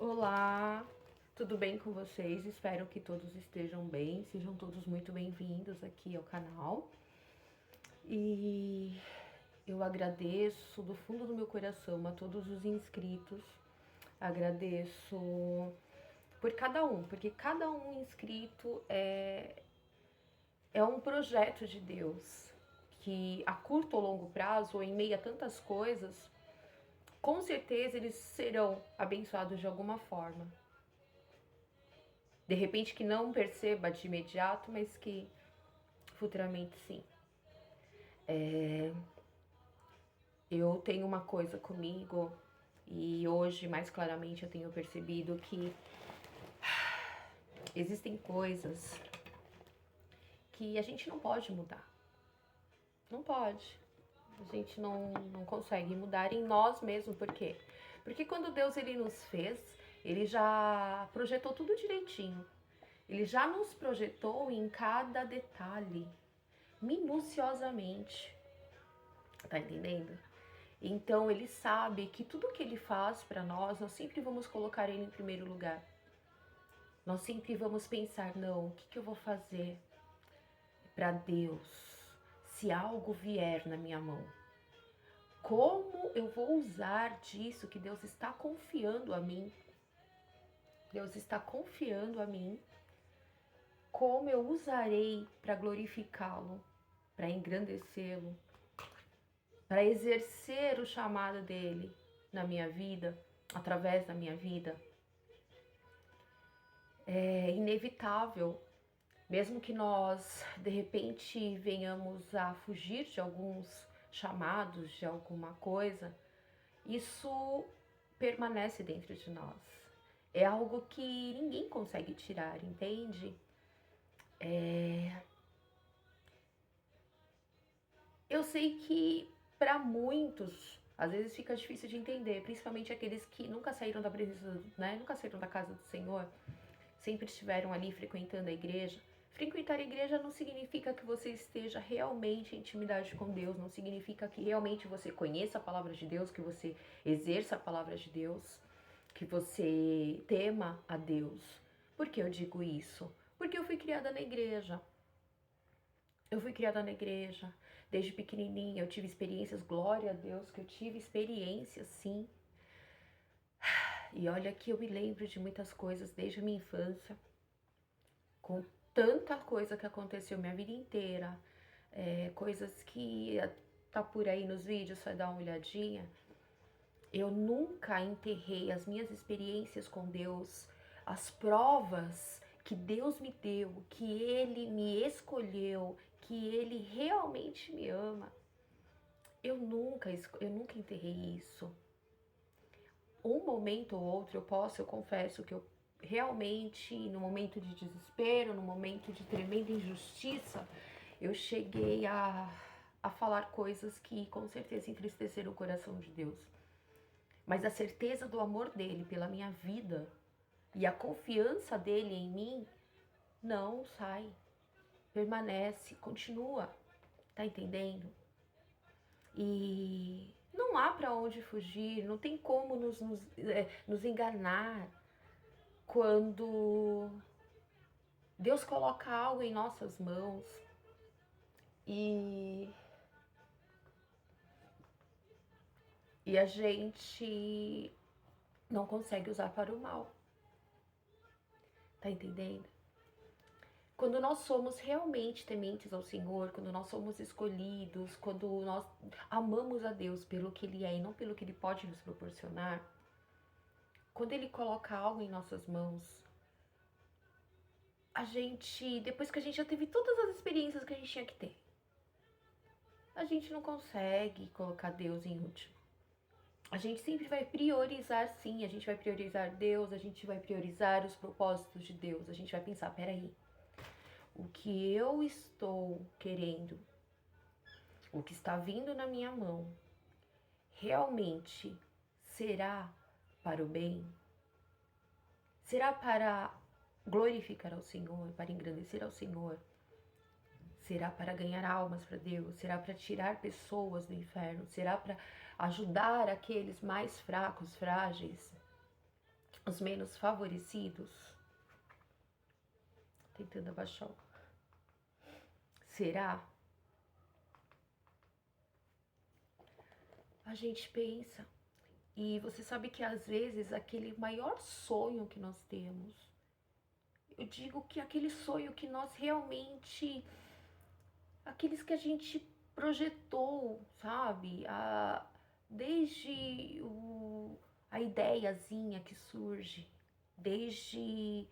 Olá, tudo bem com vocês? Espero que todos estejam bem, sejam todos muito bem-vindos aqui ao canal. E eu agradeço do fundo do meu coração a todos os inscritos, agradeço por cada um, porque cada um inscrito é um projeto de Deus que a curto ou longo prazo, ou em meio a tantas coisas, com certeza eles serão abençoados de alguma forma. De repente que não perceba de imediato, mas que futuramente sim. Eu tenho uma coisa comigo e hoje mais claramente eu tenho percebido que existem coisas que a gente não pode mudar. Não pode. A gente não consegue mudar em nós mesmos. Por quê? Porque quando Deus ele nos fez, ele já projetou tudo direitinho. Ele já nos projetou em cada detalhe, minuciosamente. Tá entendendo? Então ele sabe que tudo que ele faz para nós sempre vamos colocar ele em primeiro lugar. Nós sempre vamos pensar, não, o que eu vou fazer para Deus se algo vier na minha mão? Como eu vou usar disso que Deus está confiando a mim? Deus está confiando a mim. Como eu usarei para glorificá-lo, para engrandecê-lo, para exercer o chamado dele na minha vida, através da minha vida? É inevitável, mesmo que nós de repente venhamos a fugir de alguns chamados, de alguma coisa, isso permanece dentro de nós. É algo que ninguém consegue tirar, entende? Eu sei que para muitos, às vezes fica difícil de entender, principalmente aqueles que nunca saíram da presença, né? Nunca saíram da casa do Senhor, sempre estiveram ali frequentando a igreja. Frequentar a igreja não significa que você esteja realmente em intimidade com Deus, não significa que realmente você conheça a palavra de Deus, que você exerça a palavra de Deus, que você tema a Deus. Por que eu digo isso? Porque eu fui criada na igreja. Eu fui criada na igreja, desde pequenininha eu tive experiências, glória a Deus que eu tive experiências sim. E olha que eu me lembro de muitas coisas desde a minha infância, com tanta coisa que aconteceu minha vida inteira, coisas que tá por aí nos vídeos, só dá uma olhadinha. Eu nunca enterrei as minhas experiências com Deus, as provas que Deus me deu, que Ele me escolheu, que Ele realmente me ama. Eu nunca enterrei isso. Um momento ou outro eu confesso que eu realmente, no momento de desespero, no momento de tremenda injustiça, eu cheguei a falar coisas que com certeza entristeceram o coração de Deus. Mas a certeza do amor dele pela minha vida e a confiança dele em mim não sai, permanece, continua, tá entendendo? E não há para onde fugir, não tem como nos enganar quando Deus coloca algo em nossas mãos e a gente não consegue usar para o mal. Tá entendendo? Quando nós somos realmente tementes ao Senhor, quando nós somos escolhidos, quando nós amamos a Deus pelo que Ele é e não pelo que Ele pode nos proporcionar, quando Ele coloca algo em nossas mãos, a gente, depois que a gente já teve todas as experiências que a gente tinha que ter, a gente não consegue colocar Deus em último. A gente sempre vai priorizar, sim, a gente vai priorizar Deus, a gente vai priorizar os propósitos de Deus, a gente vai pensar, peraí, o que eu estou querendo, o que está vindo na minha mão, realmente será para o bem? Será para glorificar ao Senhor, para engrandecer ao Senhor? Será para ganhar almas para Deus? Será para tirar pessoas do inferno? Será para ajudar aqueles mais fracos, frágeis? os menos favorecidos. Tentando abaixar. Será? A gente pensa. E você sabe que às vezes aquele maior sonho que nós temos, eu digo que aquele sonho que nós realmente, aqueles que a gente projetou, sabe? Desde a ideiazinha que surge, desde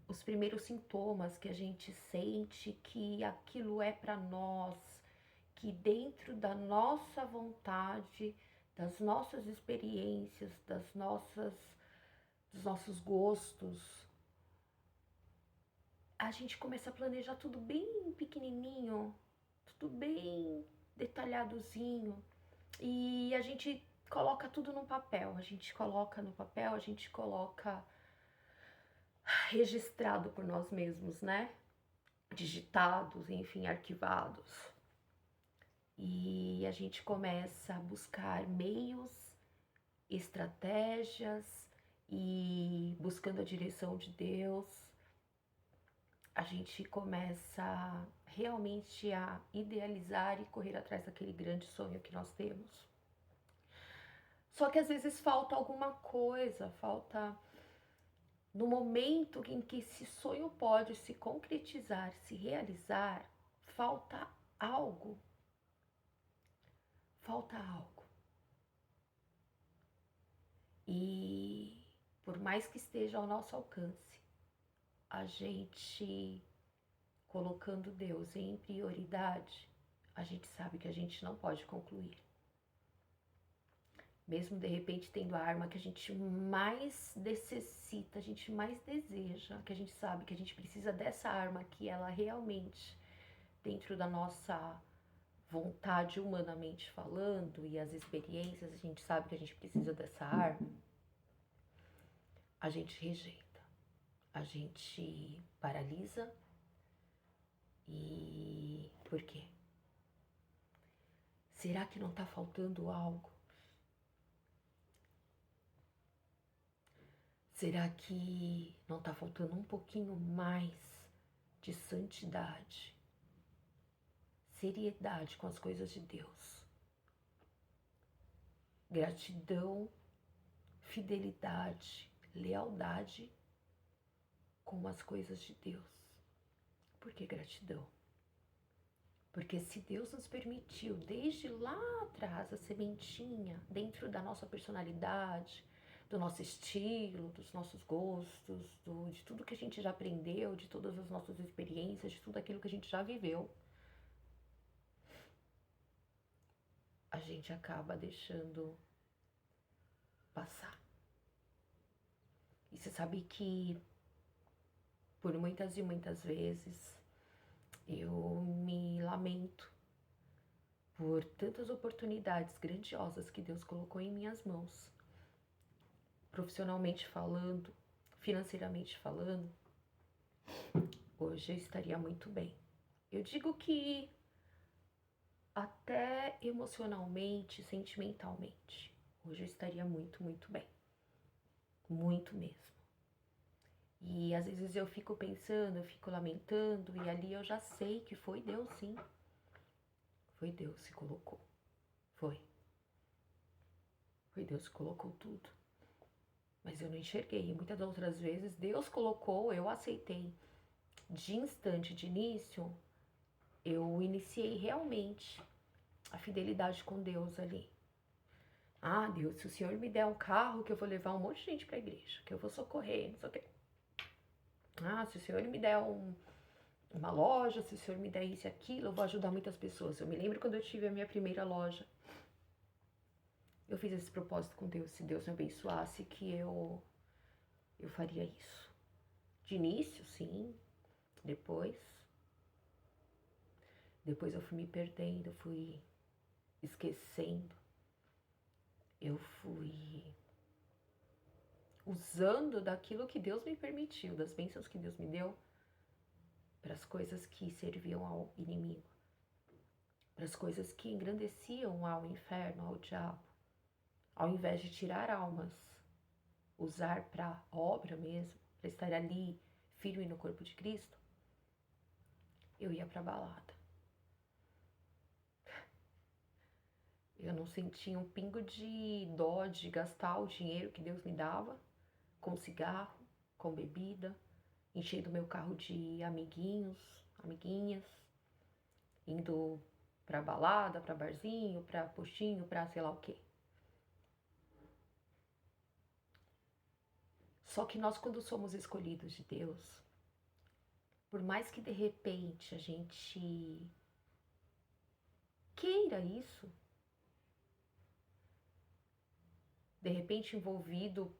os primeiros sintomas que a gente sente que aquilo é para nós, que dentro da nossa vontade, das nossas experiências, dos nossos gostos, a gente começa a planejar tudo bem pequenininho, tudo bem detalhadozinho, e a gente coloca tudo no papel, a gente coloca registrado por nós mesmos, né? Digitados, enfim, arquivados. E a gente começa a buscar meios, estratégias e buscando a direção de Deus, a gente começa realmente a idealizar e correr atrás daquele grande sonho que nós temos. Só que às vezes falta alguma coisa, falta no momento em que esse sonho pode se concretizar, se realizar, falta algo. Falta algo. E por mais que esteja ao nosso alcance, a gente colocando Deus em prioridade, a gente sabe que a gente não pode concluir. Mesmo de repente tendo a arma que a gente mais necessita, a gente mais deseja, que a gente sabe que a gente precisa dessa arma, que ela realmente, dentro da nossa vontade humanamente falando e as experiências, a gente sabe que a gente precisa dessa arma, a gente rejeita, a gente paralisa. E por quê? Será que não tá faltando algo? Será que não tá faltando um pouquinho mais de santidade, seriedade com as coisas de Deus, gratidão, fidelidade, lealdade com as coisas de Deus? Por que gratidão? Porque se Deus nos permitiu desde lá atrás a sementinha dentro da nossa personalidade, do nosso estilo, dos nossos gostos, de tudo que a gente já aprendeu, de todas as nossas experiências, de tudo aquilo que a gente já viveu, a gente acaba deixando passar. E você sabe que por muitas e muitas vezes eu me lamento por tantas oportunidades grandiosas que Deus colocou em minhas mãos, profissionalmente falando, financeiramente falando. Hoje eu estaria muito bem. Eu digo que até emocionalmente, sentimentalmente, hoje eu estaria muito, muito bem. Muito mesmo. E às vezes eu fico pensando, eu fico lamentando, e ali eu já sei que foi Deus, sim. Foi Deus que colocou. Foi Deus que colocou tudo. Mas eu não enxerguei. E muitas outras vezes Deus colocou, eu aceitei. De instante, de início, eu iniciei realmente a fidelidade com Deus ali. Ah, Deus, se o Senhor me der um carro, que eu vou levar um monte de gente pra igreja, que eu vou socorrer, não sei o quê. Ah, se o Senhor me der uma loja, se o Senhor me der isso e aquilo, eu vou ajudar muitas pessoas. Eu me lembro quando eu tive a minha primeira loja. Eu fiz esse propósito com Deus, se Deus me abençoasse, que eu faria isso. De início, sim. Depois eu fui me perdendo, eu fui esquecendo. Eu fui usando daquilo que Deus me permitiu, das bênçãos que Deus me deu, para as coisas que serviam ao inimigo, para as coisas que engrandeciam ao inferno, ao diabo, ao invés de tirar almas, usar para obra mesmo, para estar ali firme no corpo de Cristo, eu ia para balada. Eu não sentia um pingo de dó de gastar o dinheiro que Deus me dava com cigarro, com bebida, enchendo meu carro de amiguinhos, amiguinhas, indo pra balada, pra barzinho, pra postinho, pra sei lá o quê. Só que nós, quando somos escolhidos de Deus, por mais que de repente a gente queira isso, de repente envolvido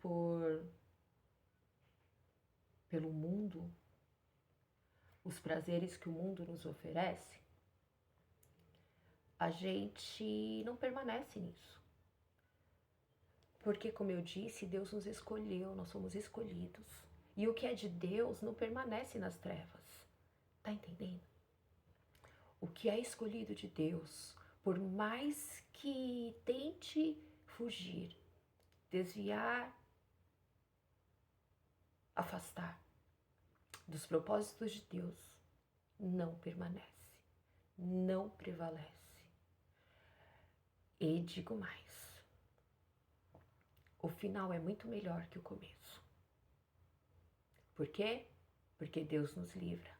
pelo mundo, os prazeres que o mundo nos oferece, a gente não permanece nisso. Porque, como eu disse, Deus nos escolheu, nós somos escolhidos. E o que é de Deus não permanece nas trevas. Tá entendendo? O que é escolhido de Deus, por mais que tente fugir, desviar, afastar dos propósitos de Deus, não permanece, não prevalece. E digo mais, o final é muito melhor que o começo. Por quê? Porque Deus nos livra.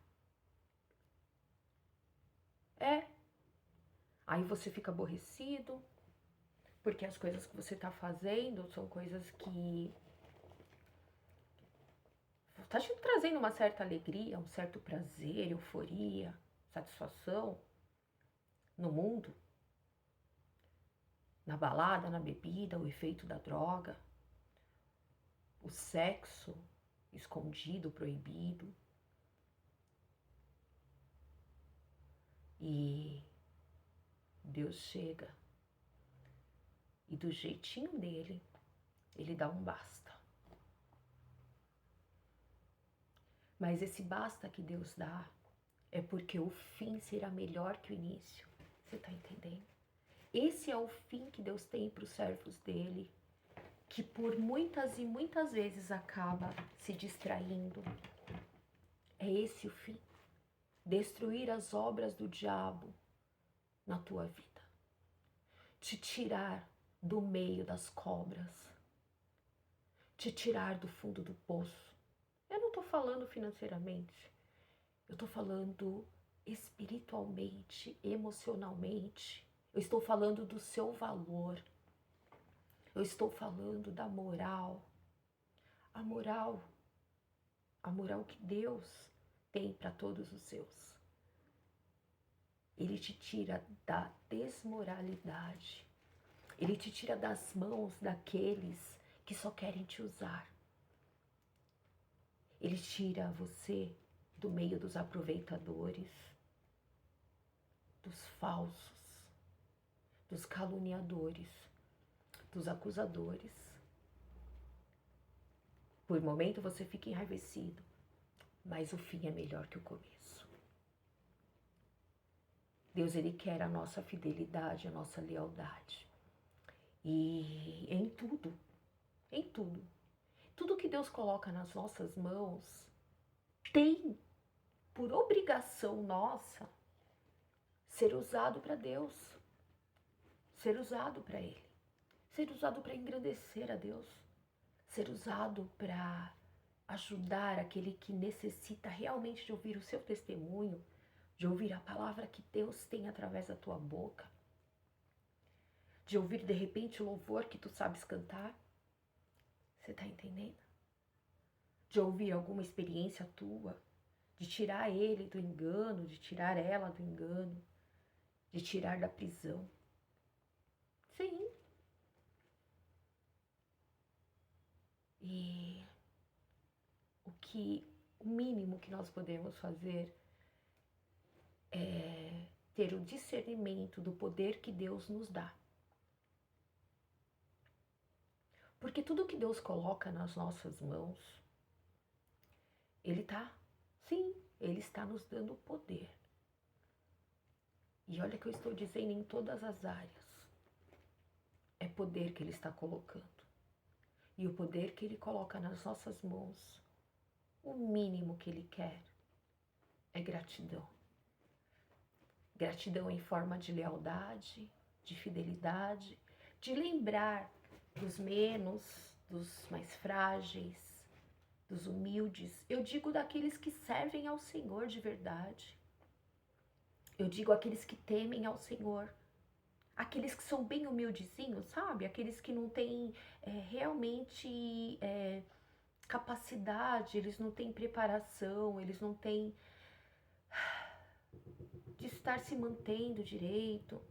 Aí você fica aborrecido, porque as coisas que você está fazendo são coisas que tá te trazendo uma certa alegria, um certo prazer, euforia, satisfação no mundo, na balada, na bebida, o efeito da droga, o sexo escondido, proibido. E Deus chega e do jeitinho dele, ele dá um basta. Mas esse basta que Deus dá é porque o fim será melhor que o início. Você tá entendendo? Esse é o fim que Deus tem para os servos dele, que por muitas e muitas vezes acaba se distraindo. É esse o fim. Destruir as obras do diabo na tua vida. Te tirar do meio das cobras. Te tirar do fundo do poço. Eu não estou falando financeiramente. Eu estou falando espiritualmente, emocionalmente. Eu estou falando do seu valor. Eu estou falando da moral. A moral que Deus tem para todos os seus. Ele te tira da desmoralidade. Ele te tira das mãos daqueles que só querem te usar. Ele tira você do meio dos aproveitadores, dos falsos, dos caluniadores, dos acusadores. Por um momento você fica enraivecido, mas o fim é melhor que o começo. Deus, ele quer a nossa fidelidade, a nossa lealdade. E em tudo, tudo que Deus coloca nas nossas mãos tem por obrigação nossa ser usado para Deus, ser usado para Ele, ser usado para engrandecer a Deus, ser usado para ajudar aquele que necessita realmente de ouvir o seu testemunho, de ouvir a palavra que Deus tem através da tua boca, de ouvir de repente o louvor que tu sabes cantar. Você tá entendendo? De ouvir alguma experiência tua, de tirar ele do engano, de tirar ela do engano, de tirar da prisão. Sim. E o mínimo que nós podemos fazer é ter o discernimento do poder que Deus nos dá. Porque tudo que Deus coloca nas nossas mãos, Ele está nos dando poder. E olha que eu estou dizendo em todas as áreas. É poder que Ele está colocando. E o poder que Ele coloca nas nossas mãos, o mínimo que Ele quer é gratidão. Gratidão em forma de lealdade, de fidelidade, de lembrar dos menos, dos mais frágeis, dos humildes. Eu digo daqueles que servem ao Senhor de verdade. Eu digo aqueles que temem ao Senhor. Aqueles que são bem humildezinhos, sabe? Aqueles que não têm realmente capacidade, eles não têm preparação, eles não têm de estar se mantendo direito.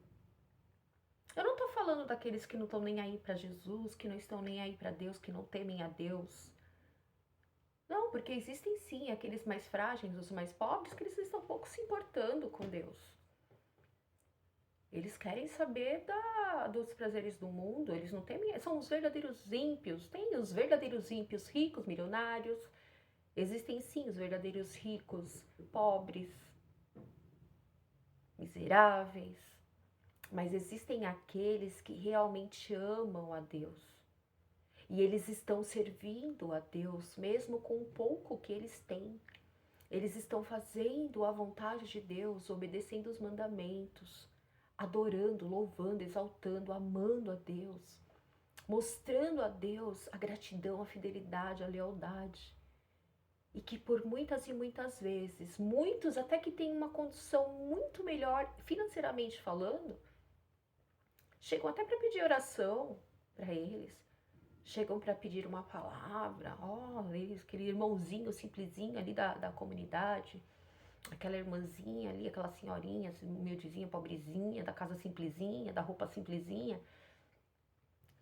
Eu não tô falando daqueles que não estão nem aí para Jesus, que não estão nem aí para Deus, que não temem a Deus. Não, porque existem sim aqueles mais frágeis, os mais pobres, que eles estão pouco se importando com Deus. Eles querem saber dos prazeres do mundo, eles não temem, são os verdadeiros ímpios. Tem os verdadeiros ímpios ricos, milionários. Existem sim os verdadeiros ricos, pobres, miseráveis. Mas existem aqueles que realmente amam a Deus. E eles estão servindo a Deus, mesmo com o pouco que eles têm. Eles estão fazendo a vontade de Deus, obedecendo os mandamentos, adorando, louvando, exaltando, amando a Deus, mostrando a Deus a gratidão, a fidelidade, a lealdade. E que por muitas e muitas vezes, muitos até que têm uma condição muito melhor financeiramente falando, chegam até para pedir oração para eles, chegam para pedir uma palavra, aquele irmãozinho simplesinho ali da comunidade, aquela irmãzinha ali, aquela senhorinha humildezinha, pobrezinha, da casa simplesinha, da roupa simplesinha,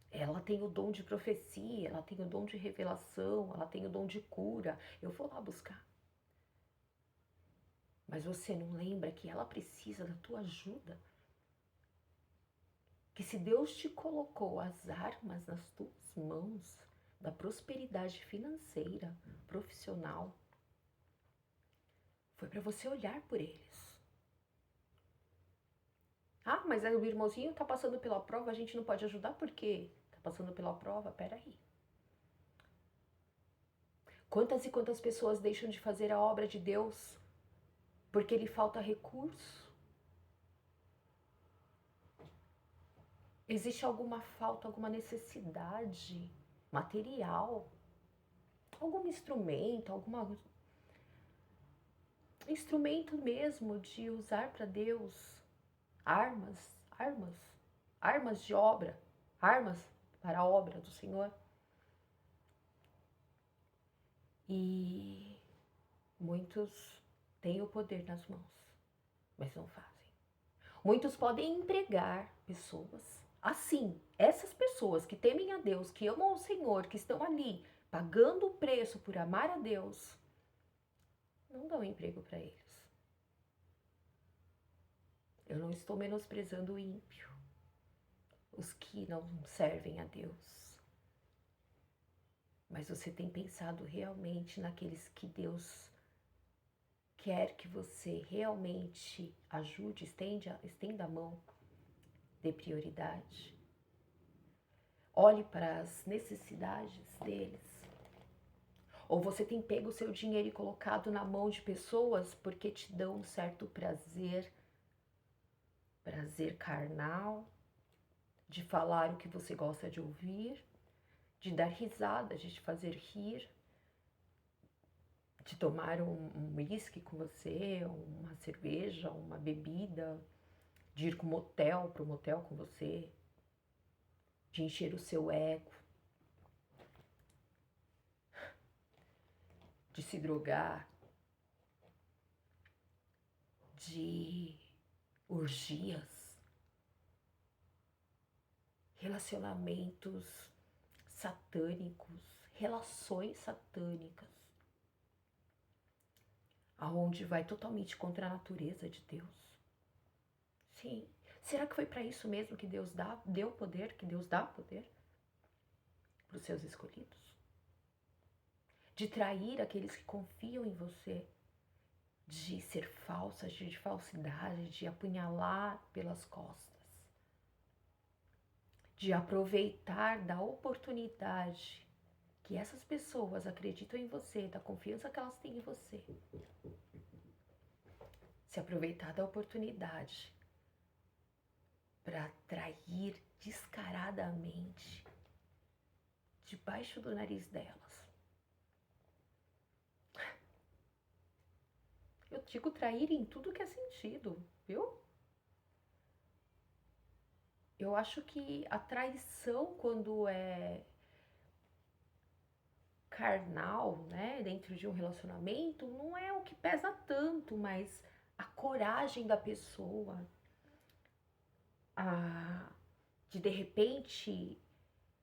ela tem o dom de profecia, ela tem o dom de revelação, ela tem o dom de cura, eu vou lá buscar. Mas você não lembra que ela precisa da tua ajuda? Que se Deus te colocou as armas nas tuas mãos, da prosperidade financeira, profissional, foi para você olhar por eles. Ah, mas o irmãozinho tá passando pela prova, a gente não pode ajudar por quê? Tá passando pela prova? Peraí. Quantas e quantas pessoas deixam de fazer a obra de Deus porque lhe falta recurso? Existe alguma falta, alguma necessidade material? Algum instrumento, instrumento mesmo de usar para Deus? Armas de obra, armas para a obra do Senhor. E muitos têm o poder nas mãos, mas não fazem. Muitos podem empregar pessoas. Assim, essas pessoas que temem a Deus, que amam o Senhor, que estão ali pagando o preço por amar a Deus, não dão emprego para eles. Eu não estou menosprezando o ímpio, os que não servem a Deus. Mas você tem pensado realmente naqueles que Deus quer que você realmente ajude, estenda a mão, dê prioridade. Olhe para as necessidades deles. Ou você tem pego o seu dinheiro e colocado na mão de pessoas porque te dão um certo prazer carnal, de falar o que você gosta de ouvir, de dar risada, de te fazer rir, de tomar um uísque com você, uma cerveja, uma bebida, de ir para o motel com você, de encher o seu ego, de se drogar, de orgias, relacionamentos satânicos, relações satânicas, aonde vai totalmente contra a natureza de Deus. Sim. Será que foi para isso mesmo que Deus deu poder, que Deus dá poder para os seus escolhidos? De trair aqueles que confiam em você, de ser falsa, de falsidade, de apunhalar pelas costas, de aproveitar da oportunidade que essas pessoas acreditam em você, da confiança que elas têm em você, se aproveitar da oportunidade para trair descaradamente debaixo do nariz delas. Eu digo trair em tudo que é sentido, viu? Eu acho que a traição, quando é carnal, né, dentro de um relacionamento, não é o que pesa tanto, mas a coragem da pessoa, a de repente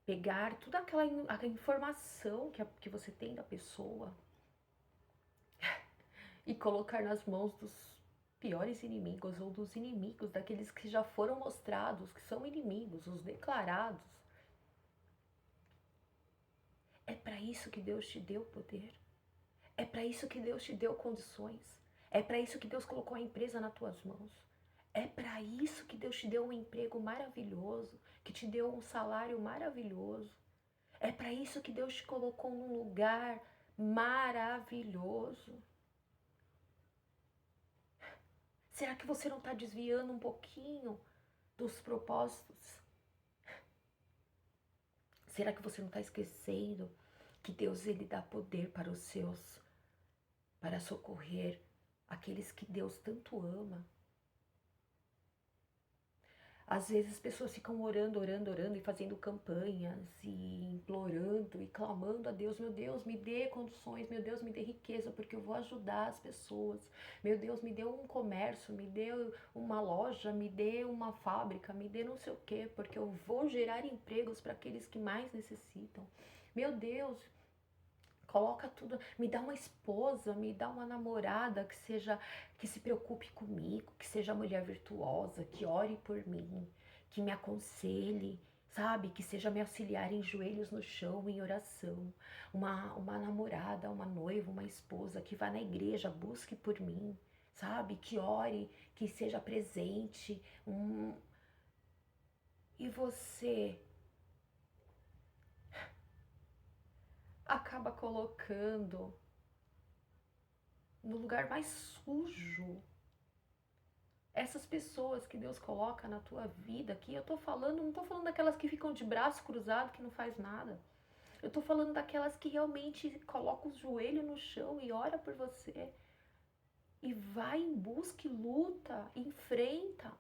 pegar toda aquela informação que você tem da pessoa e colocar nas mãos dos piores inimigos ou dos inimigos, daqueles que já foram mostrados, que são inimigos, os declarados. É para isso que Deus te deu poder. É para isso que Deus te deu condições. É para isso que Deus colocou a empresa nas tuas mãos. É para isso que Deus te deu um emprego maravilhoso, que te deu um salário maravilhoso. É para isso que Deus te colocou num lugar maravilhoso. Será que você não está desviando um pouquinho dos propósitos? Será que você não está esquecendo que Deus, ele dá poder para os seus, para socorrer aqueles que Deus tanto ama? Às vezes as pessoas ficam orando e fazendo campanhas e implorando e clamando a Deus: meu Deus, me dê condições, meu Deus, me dê riqueza, porque eu vou ajudar as pessoas. Meu Deus, me dê um comércio, me dê uma loja, me dê uma fábrica, me dê não sei o quê, porque eu vou gerar empregos para aqueles que mais necessitam. Meu Deus, coloca tudo, me dá uma esposa, me dá uma namorada que se preocupe comigo, que seja mulher virtuosa, que ore por mim, que me aconselhe, sabe? Que seja me auxiliar em joelhos no chão, em oração. Uma namorada, uma noiva, uma esposa que vá na igreja, busque por mim, sabe? Que ore, que seja presente. E você acaba colocando no lugar mais sujo essas pessoas que Deus coloca na tua vida, que eu tô falando, não tô falando daquelas que ficam de braço cruzado, que não faz nada. Eu tô falando daquelas que realmente colocam o joelho no chão e ora por você. E vai em busca e luta, enfrenta.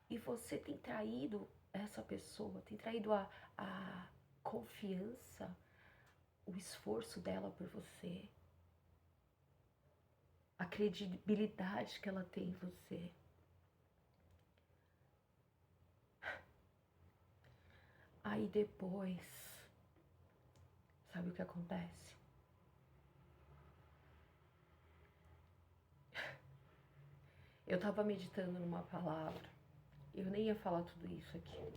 E você tem traído essa pessoa, tem traído a confiança, o esforço dela por você, a credibilidade que ela tem em você. Aí depois, sabe o que acontece? Eu tava meditando numa palavra, eu nem ia falar tudo isso aqui,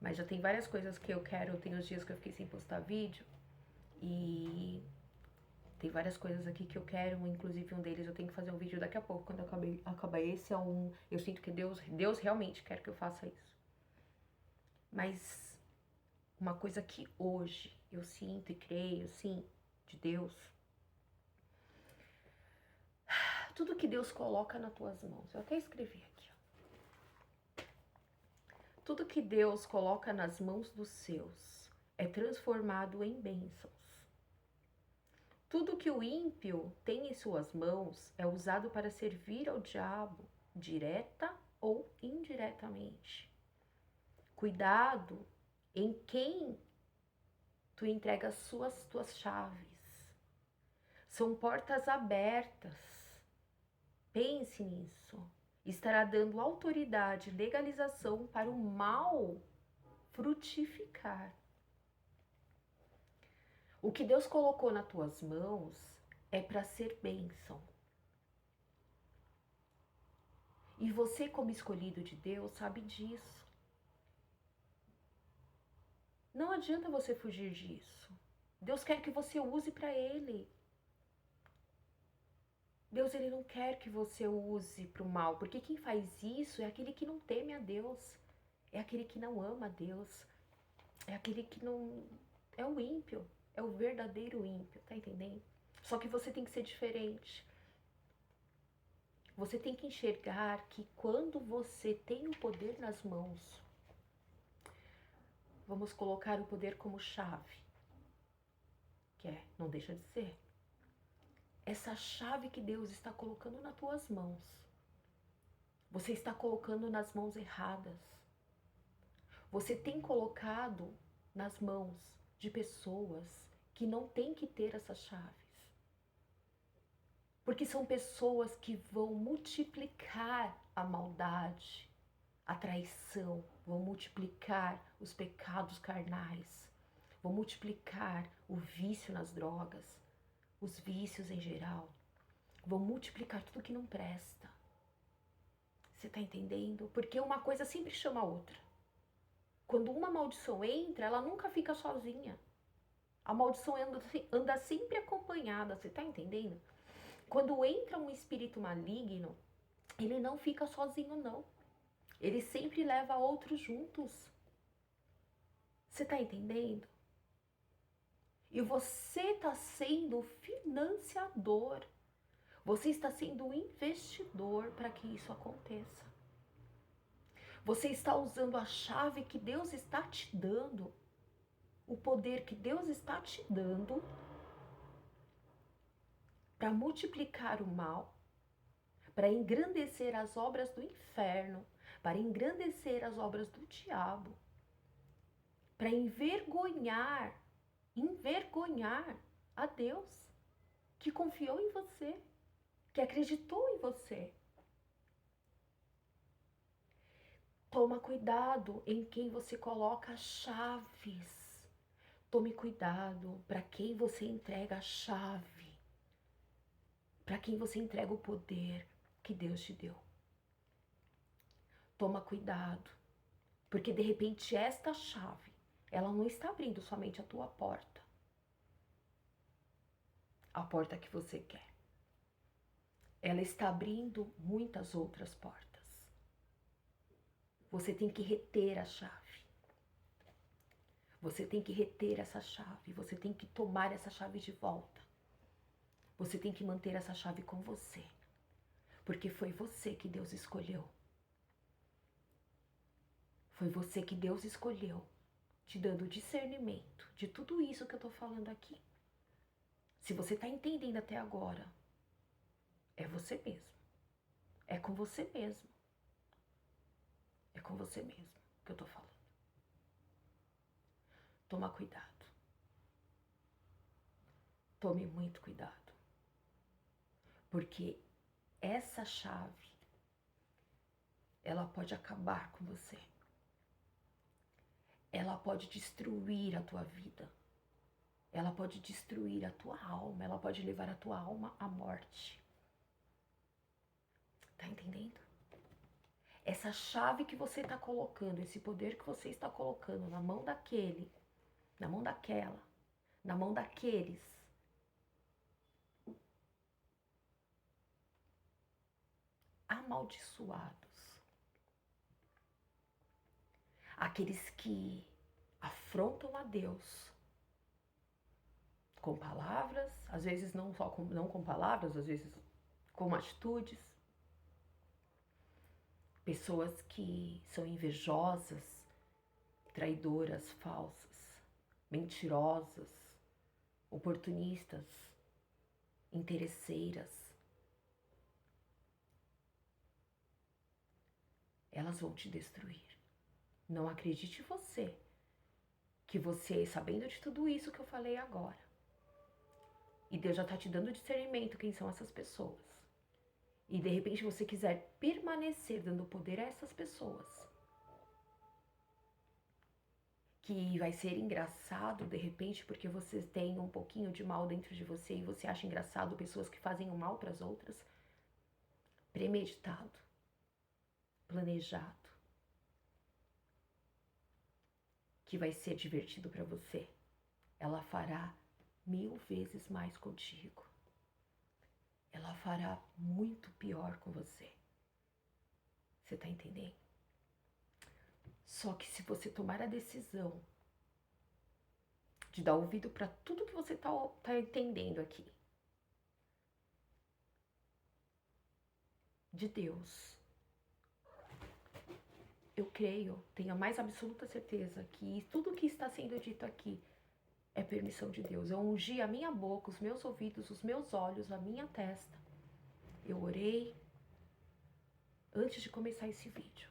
mas já tem várias coisas que eu quero, tem os dias que eu fiquei sem postar vídeo, e tem várias coisas aqui que eu quero, inclusive um deles eu tenho que fazer um vídeo daqui a pouco, quando acabar esse, eu sinto que Deus realmente quer que eu faça isso. Mas uma coisa que hoje eu sinto e creio, sim, de Deus, tudo que Deus coloca nas tuas mãos, eu até escrevi aqui, ó. Tudo que Deus coloca nas mãos dos seus é transformado em bênçãos. Tudo que o ímpio tem em suas mãos é usado para servir ao diabo, direta ou indiretamente. Cuidado em quem tu entrega tuas chaves. São portas abertas. Pense nisso. Estará dando autoridade, legalização para o mal frutificar. O que Deus colocou nas tuas mãos é para ser bênção. E você, como escolhido de Deus, sabe disso. Não adianta você fugir disso. Deus quer que você use para Ele. Deus, ele não quer que você use para o mal, porque quem faz isso é aquele que não teme a Deus, é aquele que não ama a Deus, é aquele que não É o ímpio, é o verdadeiro ímpio, tá entendendo? Só que você tem que ser diferente. Você tem que enxergar que quando você tem o poder nas mãos, vamos colocar o poder como chave, que não deixa de ser. Essa chave que Deus está colocando nas tuas mãos, você está colocando nas mãos erradas. Você tem colocado nas mãos de pessoas que não têm que ter essas chaves. Porque são pessoas que vão multiplicar a maldade, a traição, vão multiplicar os pecados carnais, vão multiplicar o vício nas drogas, os vícios em geral, vão multiplicar tudo que não presta. Você tá entendendo? Porque uma coisa sempre chama a outra. Quando uma maldição entra, ela nunca fica sozinha. A maldição anda sempre acompanhada, você tá entendendo? Quando entra um espírito maligno, ele não fica sozinho, não. Ele sempre leva outros juntos. Você tá entendendo? E você está sendo financiador. Você está sendo um investidor para que isso aconteça. Você está usando a chave que Deus está te dando, o poder que Deus está te dando para multiplicar o mal, para engrandecer as obras do inferno, para engrandecer as obras do diabo, para envergonhar a Deus que confiou em você, que acreditou em você. Toma cuidado em quem você coloca chaves. Tome cuidado para quem você entrega a chave. Para quem você entrega o poder que Deus te deu. Toma cuidado, porque de repente esta chave, ela não está abrindo somente a tua porta. A porta que você quer. Ela está abrindo muitas outras portas. Você tem que reter a chave. Você tem que reter essa chave. Você tem que tomar essa chave de volta. Você tem que manter essa chave com você. Porque foi você que Deus escolheu. Foi você que Deus escolheu, te dando discernimento de tudo isso que eu tô falando aqui. Se você tá entendendo até agora, é você mesmo. É com você mesmo. É com você mesmo que eu tô falando. Toma cuidado. Tome muito cuidado. Porque essa chave, ela pode acabar com você. Ela pode destruir a tua vida. Ela pode destruir a tua alma. Ela pode levar a tua alma à morte. Tá entendendo? Essa chave que você está colocando, esse poder que você está colocando na mão daquele, na mão daquela, na mão daqueles, amaldiçoados, aqueles que afrontam a Deus com palavras, às vezes não com palavras, às vezes com atitudes, pessoas que são invejosas, traidoras, falsas, mentirosas, oportunistas, interesseiras. Elas vão te destruir. Não acredite você, que você, sabendo de tudo isso que eu falei agora, e Deus já está te dando discernimento quem são essas pessoas, e de repente você quiser permanecer dando poder a essas pessoas, que vai ser engraçado de repente porque vocês têm um pouquinho de mal dentro de você e você acha engraçado pessoas que fazem o mal para as outras, premeditado, planejado, que vai ser divertido para você, ela fará 1000 vezes mais contigo. Ela fará muito pior com você. Você tá entendendo? Só que se você tomar a decisão de dar ouvido para tudo que você tá entendendo aqui. De Deus. Eu creio, tenho a mais absoluta certeza que tudo que está sendo dito aqui é permissão de Deus. Eu ungi a minha boca, os meus ouvidos, os meus olhos, a minha testa. Eu orei antes de começar esse vídeo.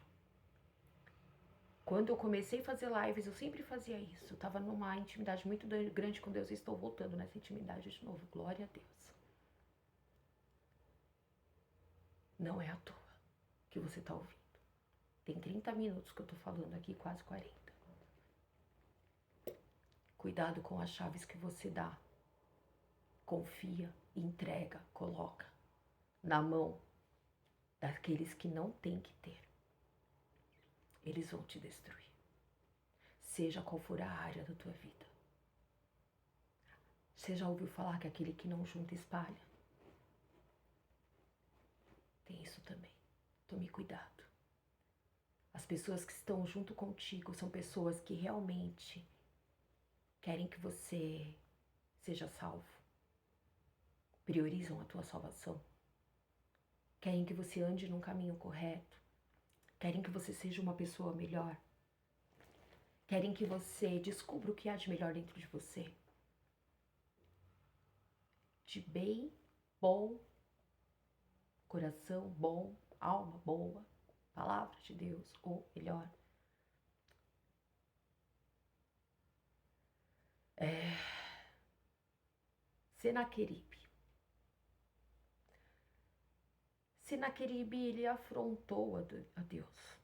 Quando eu comecei a fazer lives, eu sempre fazia isso. Eu estava numa intimidade muito grande com Deus e estou voltando nessa intimidade de novo. Glória a Deus. Não é à toa que você está ouvindo. Tem 30 minutos que eu estou falando aqui, quase 40. Cuidado com as chaves que você dá. Confia, entrega, coloca na mão daqueles que não têm que ter. Eles vão te destruir. Seja qual for a área da tua vida. Você já ouviu falar que aquele que não junta espalha? Tem isso também. Tome cuidado. As pessoas que estão junto contigo são pessoas que realmente querem que você seja salvo. Priorizam a tua salvação. Querem que você ande num caminho correto. Querem que você seja uma pessoa melhor. Querem que você descubra o que há de melhor dentro de você. De bem, bom, coração bom, alma boa, palavra de Deus, ou melhor. Senaqueribe. Senaqueribe, ele afrontou a Deus.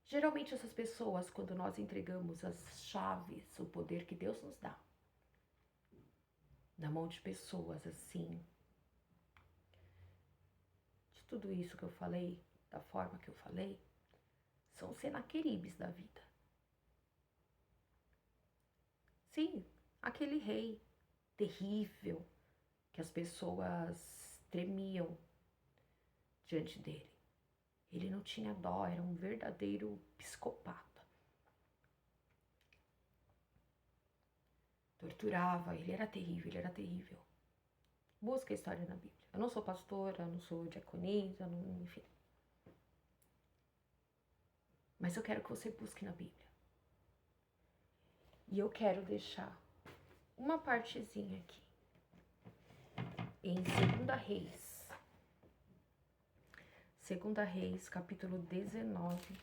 Geralmente essas pessoas, quando nós entregamos as chaves, o poder que Deus nos dá, na mão de pessoas assim, de tudo isso que eu falei, da forma que eu falei, são senaqueribes da vida. Sim, aquele rei terrível que as pessoas tremiam diante dele. Ele não tinha dó, era um verdadeiro psicopata. Torturava, ele era terrível. Busca a história na Bíblia. Eu não sou pastora, não sou diaconisa, enfim. Mas eu quero que você busque na Bíblia. E eu quero deixar uma partezinha aqui. Em 2 Reis. 2 Reis, capítulo 19.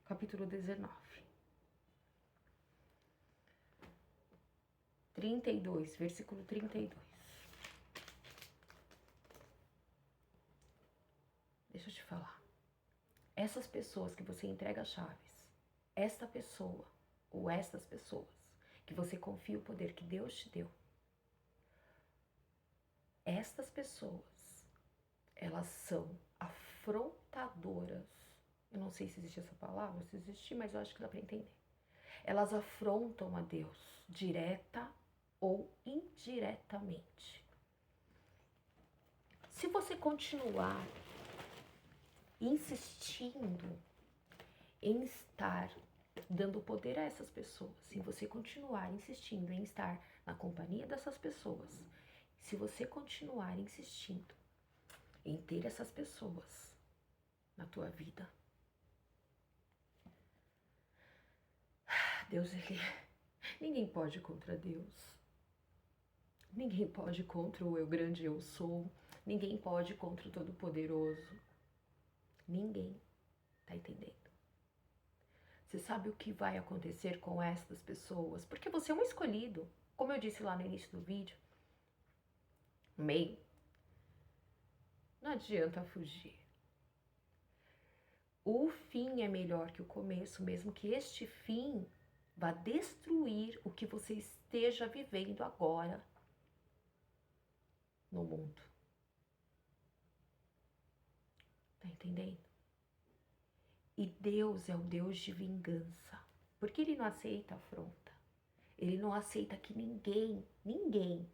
Capítulo 19. 32, versículo 32. Deixa eu te falar. Essas pessoas que você entrega as chaves, esta pessoa ou estas pessoas que você confia o poder que Deus te deu, estas pessoas, elas são afrontadoras. Eu não sei se existe essa palavra, se existe, mas eu acho que dá para entender. Elas afrontam a Deus, direta ou indiretamente. Se você continuar insistindo em estar dando poder a essas pessoas, se você continuar insistindo em estar na companhia dessas pessoas, se você continuar insistindo em ter essas pessoas na tua vida, Deus, ninguém pode contra Deus. Ninguém pode contra o eu grande eu sou. Ninguém pode contra o Todo-Poderoso. Ninguém. Tá entendendo? Você sabe o que vai acontecer com essas pessoas? Porque você é um escolhido. Como eu disse lá no início do vídeo. No meio. Não adianta fugir. O fim é melhor que o começo, mesmo que este fim vá destruir o que você esteja vivendo agora no mundo. Tá entendendo? E Deus é o Deus de vingança. Porque Ele não aceita afronta. Ele não aceita que ninguém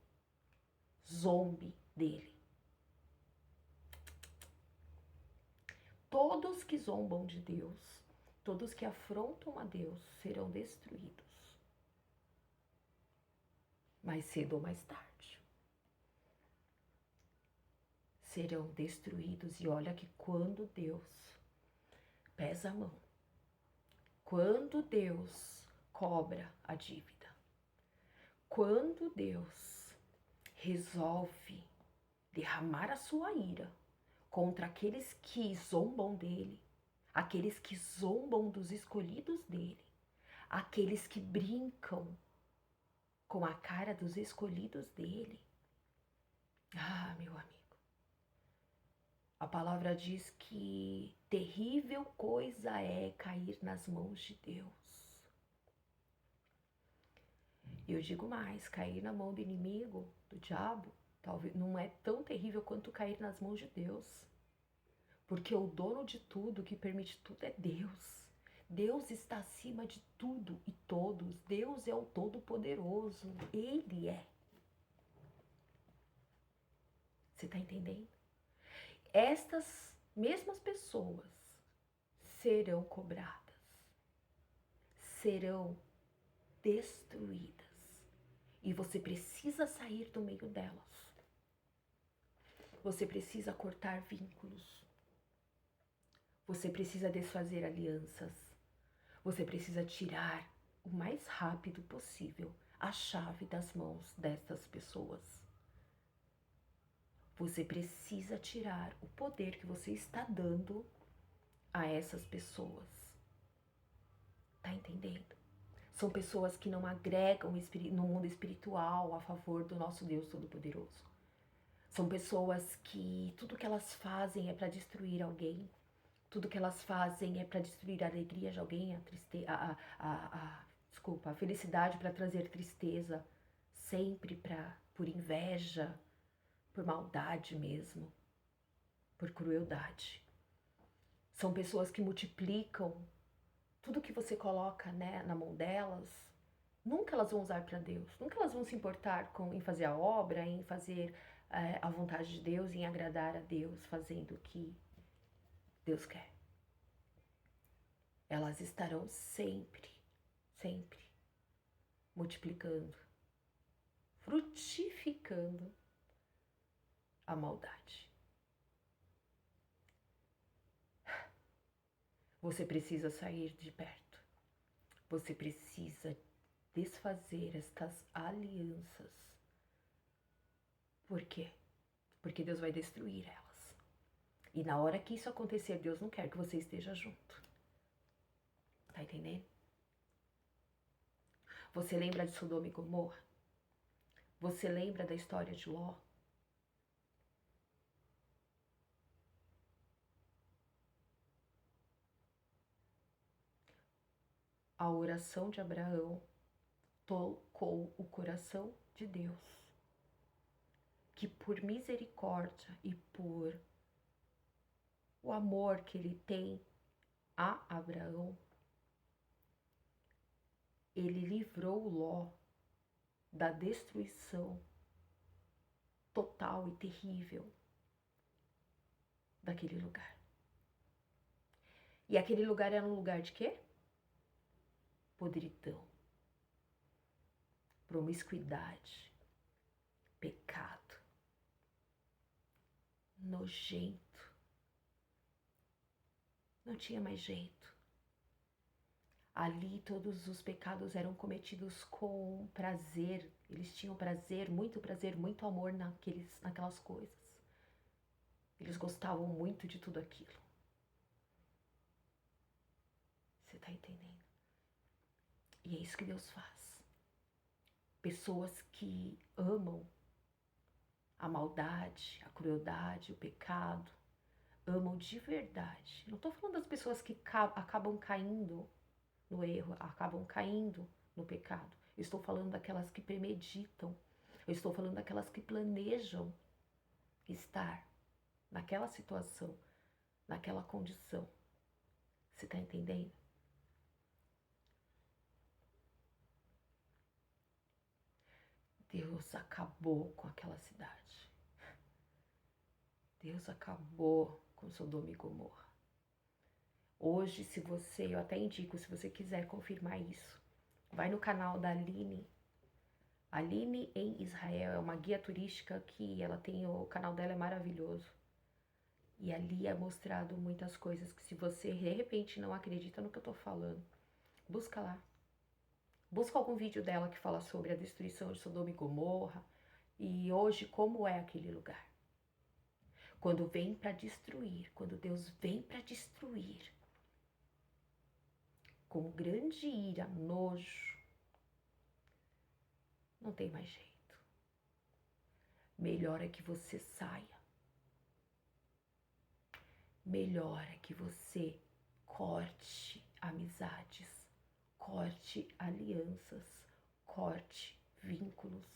zombe dele. Todos que zombam de Deus, todos que afrontam a Deus serão destruídos. Mais cedo ou mais tarde. Serão destruídos. E olha que quando Deus pesa a mão, quando Deus cobra a dívida, quando Deus resolve derramar a sua ira contra aqueles que zombam dele, aqueles que zombam dos escolhidos dele, aqueles que brincam com a cara dos escolhidos dele. Ah, meu amigo. A palavra diz que terrível coisa é cair nas mãos de Deus. E eu digo mais, cair na mão do inimigo, do diabo, talvez não é tão terrível quanto cair nas mãos de Deus. Porque o dono de tudo, que permite tudo, é Deus. Deus está acima de tudo e todos. Deus é o Todo-Poderoso. Ele é. Você está entendendo? Estas mesmas pessoas serão cobradas, serão destruídas. E você precisa sair do meio delas. Você precisa cortar vínculos. Você precisa desfazer alianças. Você precisa tirar o mais rápido possível a chave das mãos destas pessoas. Você precisa tirar o poder que você está dando a essas pessoas. Tá entendendo? São pessoas que não agregam no mundo espiritual a favor do nosso Deus Todo-Poderoso. São pessoas que tudo que elas fazem é para destruir alguém. Tudo que elas fazem é para destruir a alegria de alguém, a felicidade, para trazer tristeza, sempre por inveja, por maldade mesmo, por crueldade. São pessoas que multiplicam tudo que você coloca, né, na mão delas. Nunca elas vão usar para Deus, nunca elas vão se importar em fazer a obra, em fazer a vontade de Deus, em agradar a Deus, fazendo o que Deus quer. Elas estarão sempre, sempre multiplicando, frutificando a maldade. Você precisa sair de perto. Você precisa desfazer estas alianças. Por quê? Porque Deus vai destruir elas. E na hora que isso acontecer, Deus não quer que você esteja junto. Tá entendendo? Você lembra de Sodoma e Gomorra? Você lembra da história de Ló? A oração de Abraão tocou o coração de Deus, que por misericórdia e por o amor que ele tem a Abraão, ele livrou Ló da destruição total e terrível daquele lugar. E aquele lugar era um lugar de quê? Podridão, promiscuidade, pecado, nojento. Não tinha mais jeito. Ali todos os pecados eram cometidos com prazer. Eles tinham prazer, muito amor naquelas coisas. Eles gostavam muito de tudo aquilo. Você tá entendendo? E é isso que Deus faz. Pessoas que amam a maldade, a crueldade, o pecado, amam de verdade. Não tô falando das pessoas que acabam caindo no erro, acabam caindo no pecado. Eu estou falando daquelas que premeditam. Eu estou falando daquelas que planejam estar naquela situação, naquela condição. Você tá entendendo? Deus acabou com aquela cidade. Deus acabou com Sodoma e Gomorra. Hoje, eu até indico, se você quiser confirmar isso, vai no canal da Aline. Aline em Israel, é uma guia turística que o canal dela é maravilhoso. E ali é mostrado muitas coisas que se você de repente não acredita no que eu tô falando, busca lá. Busca algum vídeo dela que fala sobre a destruição de Sodoma e Gomorra e hoje como é aquele lugar. Quando vem para destruir, quando Deus vem para destruir, com grande ira, nojo, não tem mais jeito. Melhor é que você saia. Melhor é que você corte amizades, corte alianças, corte vínculos.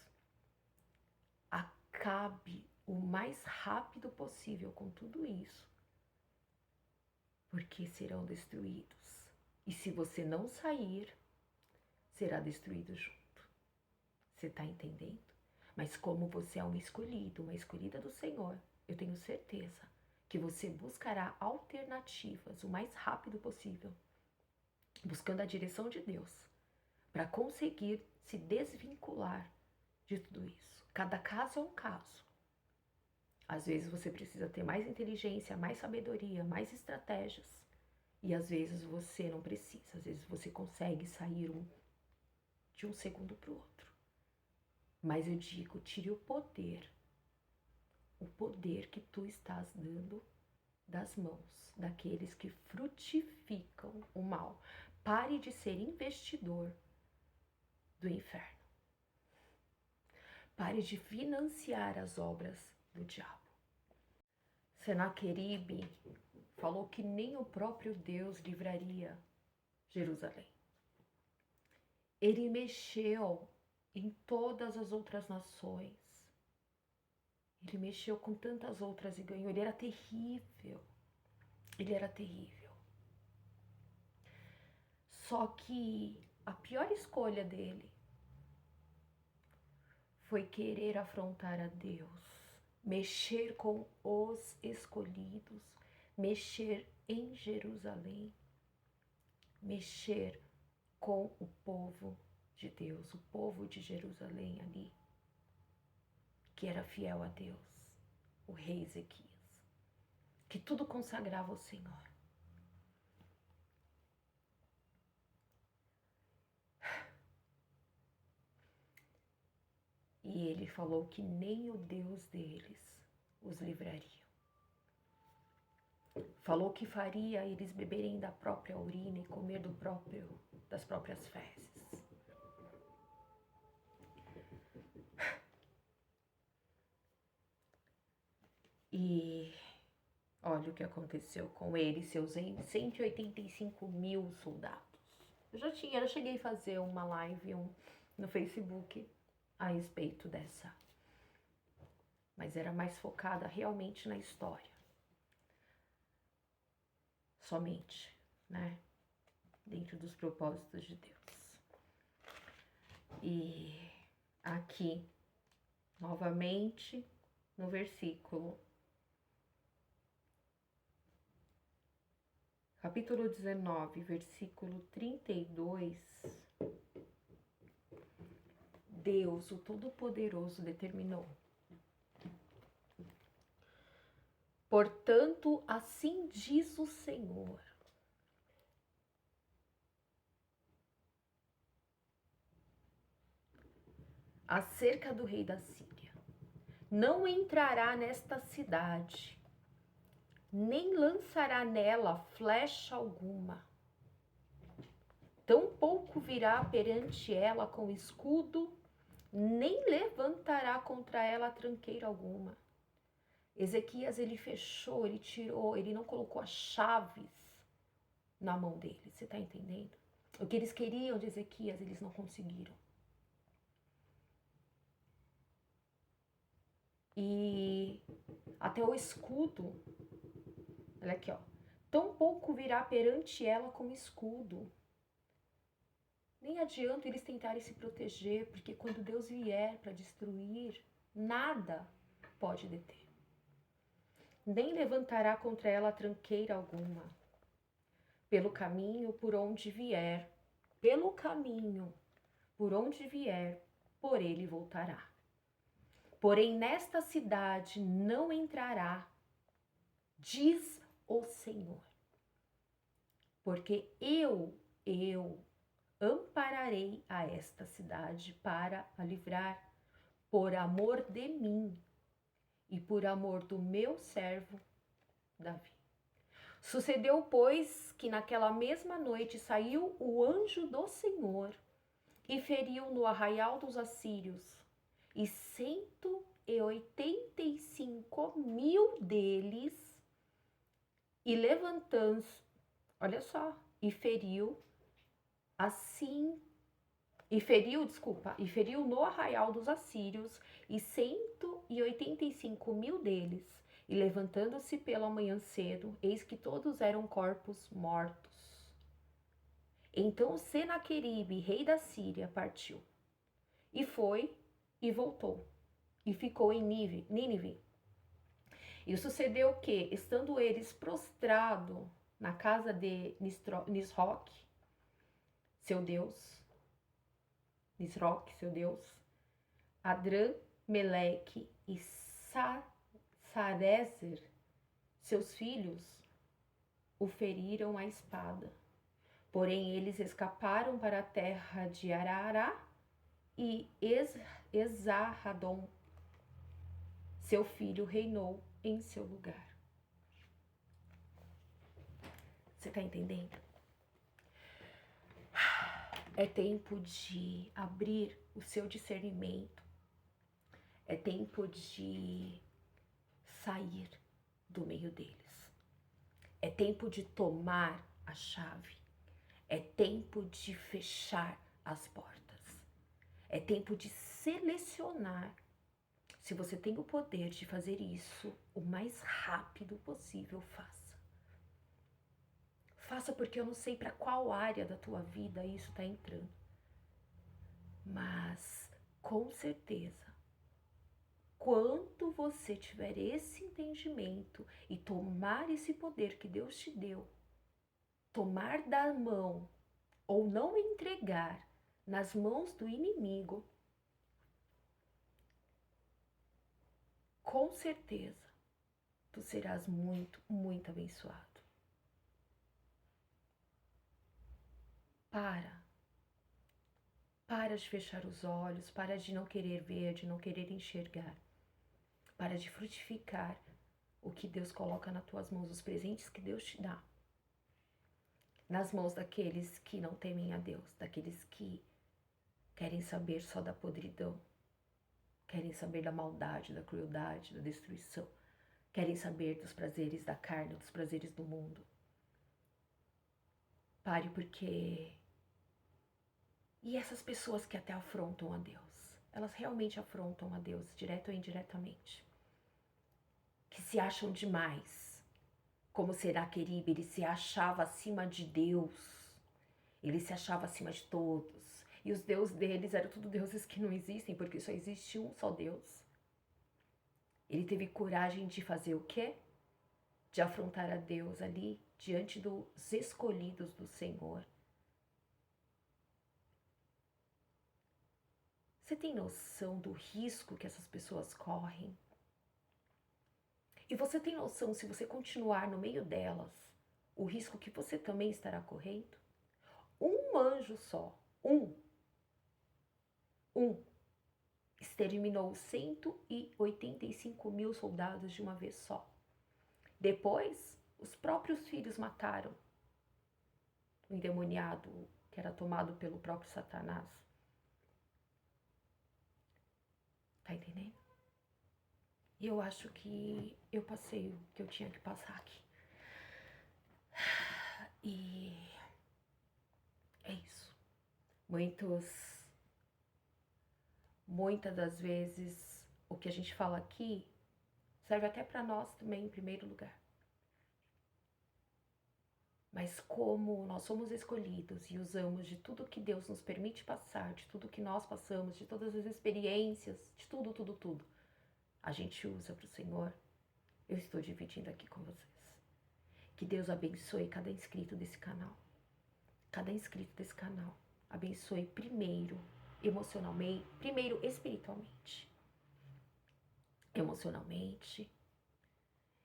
Acabe o mais rápido possível com tudo isso, porque serão destruídos. E se você não sair, será destruído junto. Você está entendendo? Mas como você é um escolhido, uma escolhida do Senhor, eu tenho certeza que você buscará alternativas o mais rápido possível, buscando a direção de Deus, para conseguir se desvincular de tudo isso. Cada caso é um caso. Às vezes você precisa ter mais inteligência, mais sabedoria, mais estratégias. E às vezes você não precisa. Às vezes você consegue sair de um segundo para o outro. Mas eu digo, tire o poder que tu estás dando das mãos daqueles que frutificam o mal. Pare de ser investidor do inferno. Pare de financiar as obras do diabo. Senaqueribe falou que nem o próprio Deus livraria Jerusalém. Ele mexeu em todas as outras nações. Ele mexeu com tantas outras e ganhou. Ele era terrível. Ele era terrível. Só que a pior escolha dele foi querer afrontar a Deus, mexer com os escolhidos, mexer em Jerusalém, mexer com o povo de Deus, o povo de Jerusalém ali, que era fiel a Deus, o rei Ezequias, que tudo consagrava ao Senhor. E ele falou que nem o Deus deles os livraria. Falou que faria eles beberem da própria urina e comer das próprias fezes. E olha o que aconteceu com ele e seus 185 mil soldados. Eu cheguei a fazer uma live no Facebook a respeito dessa. Mas era mais focada realmente na história. Somente, né? Dentro dos propósitos de Deus. E aqui, novamente, no versículo, capítulo 19, versículo 32, Deus, o Todo-Poderoso, determinou: portanto, assim diz o Senhor, acerca do rei da Síria: não entrará nesta cidade, nem lançará nela flecha alguma, tampouco virá perante ela com escudo, nem levantará contra ela tranqueira alguma. Ezequias, ele fechou, ele tirou, ele não colocou as chaves na mão dele, você tá entendendo? O que eles queriam de Ezequias, eles não conseguiram. E até o escudo, olha aqui, ó, tampouco virá perante ela como escudo. Nem adianta eles tentarem se proteger, porque quando Deus vier para destruir, nada pode deter. Nem levantará contra ela tranqueira alguma. pelo caminho por onde vier, pelo caminho por onde vier, por ele voltará. Porém, nesta cidade não entrará, diz o Senhor, porque eu ampararei a esta cidade para a livrar, por amor de mim e por amor do meu servo Davi. Sucedeu, pois, que naquela mesma noite saiu o anjo do Senhor e feriu no arraial dos assírios, e 185.000 deles, e levantando-se, olha só, e feriu no arraial dos assírios, e 185.000 deles, e levantando-se pela manhã cedo, eis que todos eram corpos mortos. Então Senaqueribe, rei da Síria, partiu, e foi, e voltou, e ficou em Nínive. E sucedeu que, estando eles prostrados na casa de Nisroque, seu Deus, Adrameleque e Sarezer, seus filhos, o feriram à espada. Porém, eles escaparam para a terra de Arará, e Esarhadon, seu filho, reinou em seu lugar. Você está entendendo? É tempo de abrir o seu discernimento. É tempo de sair do meio deles. É tempo de tomar a chave. É tempo de fechar as portas. É tempo de selecionar. Se você tem o poder de fazer isso o mais rápido possível, faça. Faça, porque eu não sei para qual área da tua vida isso está entrando. Mas, com certeza, quando você tiver esse entendimento e tomar esse poder que Deus te deu, tomar da mão ou não entregar nas mãos do inimigo, com certeza, tu serás muito, muito abençoado. Para de fechar os olhos, para de não querer ver, de não querer enxergar. Para de frutificar o que Deus coloca nas tuas mãos, os presentes que Deus te dá. Nas mãos daqueles que não temem a Deus, daqueles que querem saber só da podridão, querem saber da maldade, da crueldade, da destruição, querem saber dos prazeres da carne, dos prazeres do mundo. Pare, porque... E essas pessoas que até afrontam a Deus, elas realmente afrontam a Deus, direto ou indiretamente. Que se acham demais. Como Senaqueribe, ele se achava acima de Deus. Ele se achava acima de todos. E os deuses deles eram tudo deuses que não existem, porque só existe um só Deus. Ele teve coragem de fazer o quê? De afrontar a Deus ali, diante dos escolhidos do Senhor. Você tem noção do risco que essas pessoas correm? E você tem noção, se você continuar no meio delas, o risco que você também estará correndo? Um anjo só, um, exterminou 185.000 soldados de uma vez só. Depois, os próprios filhos mataram o endemoniado que era tomado pelo próprio Satanás. Tá entendendo? E eu acho que eu passei o que eu tinha que passar aqui. E é isso. Muitas das vezes, o que a gente fala aqui serve até para nós também, em primeiro lugar. Mas como nós somos escolhidos e usamos de tudo que Deus nos permite passar, de tudo que nós passamos, de todas as experiências, de tudo, a gente usa para o Senhor, eu estou dividindo aqui com vocês. Que Deus abençoe cada inscrito desse canal. Cada inscrito desse canal. Abençoe primeiro emocionalmente, primeiro espiritualmente, emocionalmente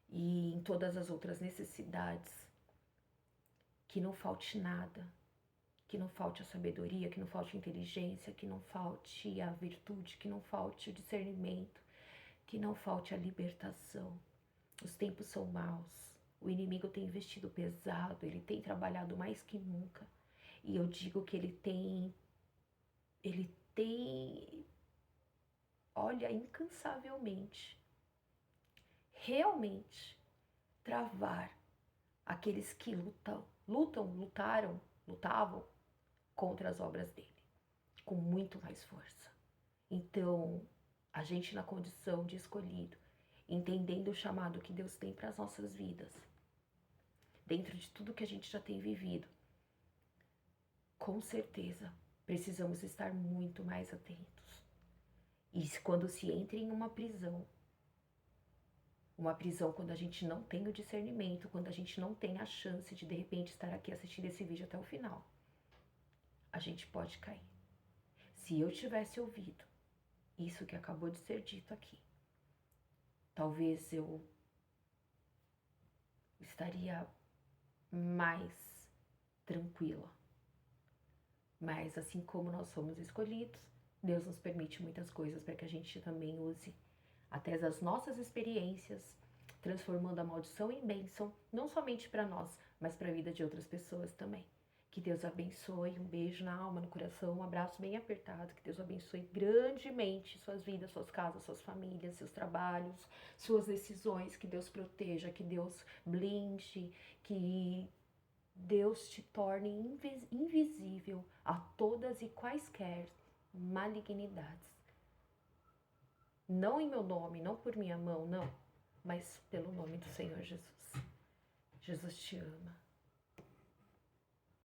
e em todas as outras necessidades. Que não falte nada, que não falte a sabedoria, que não falte a inteligência, que não falte a virtude, que não falte o discernimento, que não falte a libertação. Os tempos são maus, o inimigo tem investido pesado, ele tem trabalhado mais que nunca. E eu digo que ele tem, olha, incansavelmente, realmente, travar aqueles que lutavam contra as obras dele, com muito mais força. Então, a gente na condição de escolhido, entendendo o chamado que Deus tem para as nossas vidas, dentro de tudo que a gente já tem vivido, com certeza precisamos estar muito mais atentos. E quando se entra em uma prisão quando a gente não tem o discernimento, quando a gente não tem a chance de repente estar aqui assistindo esse vídeo até o final, a gente pode cair. Se eu tivesse ouvido isso que acabou de ser dito aqui, talvez eu estaria mais tranquila. Mas assim como nós somos escolhidos, Deus nos permite muitas coisas para que a gente também use até as nossas experiências, transformando a maldição em bênção, não somente para nós, mas para a vida de outras pessoas também. Que Deus abençoe, um beijo na alma, no coração, um abraço bem apertado, que Deus abençoe grandemente suas vidas, suas casas, suas famílias, seus trabalhos, suas decisões, que Deus proteja, que Deus blinde, que Deus te torne invisível a todas e quaisquer malignidades. Não em meu nome, não por minha mão, não, mas pelo nome do Senhor Jesus. Jesus te ama.